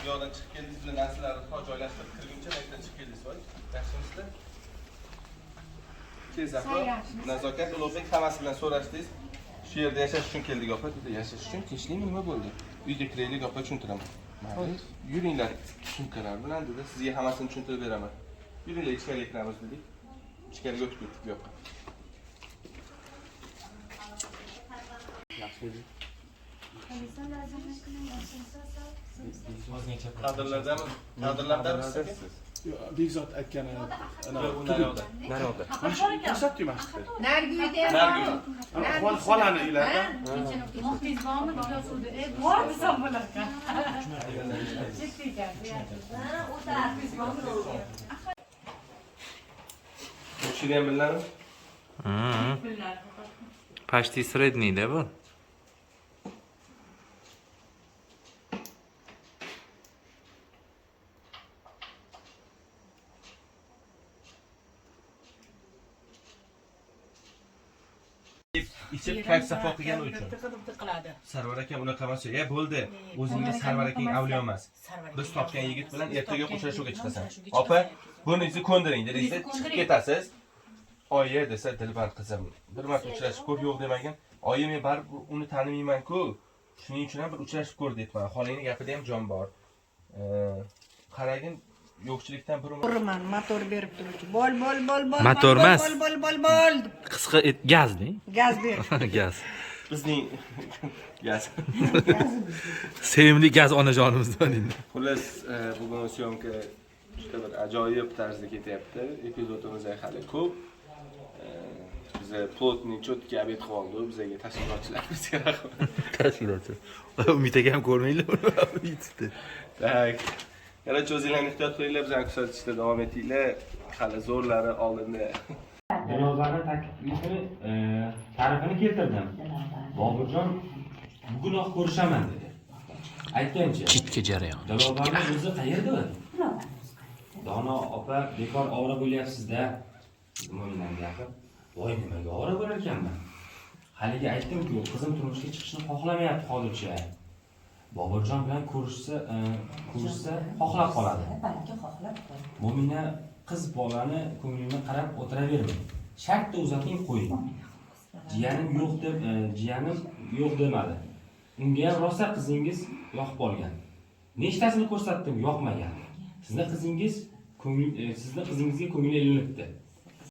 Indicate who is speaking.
Speaker 1: yo'ldan chiqib keldingiz, bilan narsalarni joylashtirib kirguncha maktabdan chiqib keldingiz. Yaxshimisizlar? Kezaxo, nazokat Ulug'bek hammasi bilan so'rashdingiz. Shu yerda yashash uchun keldik opa, dedi. Yashash uchun tinchlikmi, nima bo'ldi? Uyga kiraylik opa, tushuntiraman. Mayli, yuringlar sumkalar bilan dedi. Sizga hammasini tushuntirib beraman. Yuringlar ichkariga kiramiz dedik. Ichkariga o'tib ketdik bu yoqqa. Yaxshi edi. Kadrlardami? Kadrlardamisiz?
Speaker 2: Bekzod aytgani
Speaker 1: Naryoqda.
Speaker 2: ko'rsatdim mashqda.
Speaker 3: Narguyda.
Speaker 2: Xolani uylari.
Speaker 3: Muhtiz bormi? Bor desam bo'lar ekan.
Speaker 1: Tushini ham biladimi?
Speaker 4: Почти средний, да, bu?
Speaker 1: Ichib kayf safo qilgani uchun. Sarvar aka unaqa emas. Ya bo'ldi. O'zingiz Sarvar akaning avliyo emas. Biz topgan yigit bilan ertaga uchrashuvga chiqasan. Opa, buningizni ko'ndiring dedingiz, chiqib ketasiz. Oyi desa Dilbar qizim, bir marta uchrashib ko'r, yo'q demagan. Oyi men baribir uni tanimayman-ku. Shuning uchun ham bir uchrashib ko'r deyman. Xolingning gapida ham jon bor. Qaragin, yo'qchilikdan bir
Speaker 5: Urman, motor berib turuvchi. Bol.
Speaker 4: Motor emas.
Speaker 5: Bol.
Speaker 4: Qisqa gazmi?
Speaker 5: Gaz ber.
Speaker 4: Gaz.
Speaker 1: bizning gaz.
Speaker 4: Sevimli gaz onajonimizdan endi.
Speaker 1: Xullas, bugun syomka juda bir ajoyib tarzda ketyapti. Epizodimiz hali ko'p. Biza plotni cho'tki obed qilib oldik. Bizga tashkilotchilarimizga rahmat.
Speaker 4: Tashkilotchi. Umid aka ham ko'rmanglar uni yutibdi.
Speaker 1: Tak. Qarach, o'zinglarni ehtiyot qilinglar, bizani kuzatishda davom etinglar. Hali zo'rlari oldinda.
Speaker 6: Dalobarni taklifini, ta'rifini keltirdim. Boburjon bugunoq ko'rishaman dedi. Aytgancha.
Speaker 4: Chitga jarayon.
Speaker 6: Dalobarning o'zi qayerda? Dono opa, bekor ovora bo'lyapsiz-da. Mo'minam gapir. Voy, nimaga ovora bo'lar ekanman? Haligi aytdim-ku, qizim turmushga chiqishni xohlamayapti hozircha. Boburjon bilan ko'rishsa xohlab qoladi. Mo'mina qiz bolani ko'nglini qarab o'tiravermang. Shartda uzating qo'ying. Jiyanim yo'q demadi. Unga ham rosa qizingiz yoqib qolgan. Nechtasini ko'rsatdim, yoqmagan. Sizni qizingizga ko'ngli ilinibdi.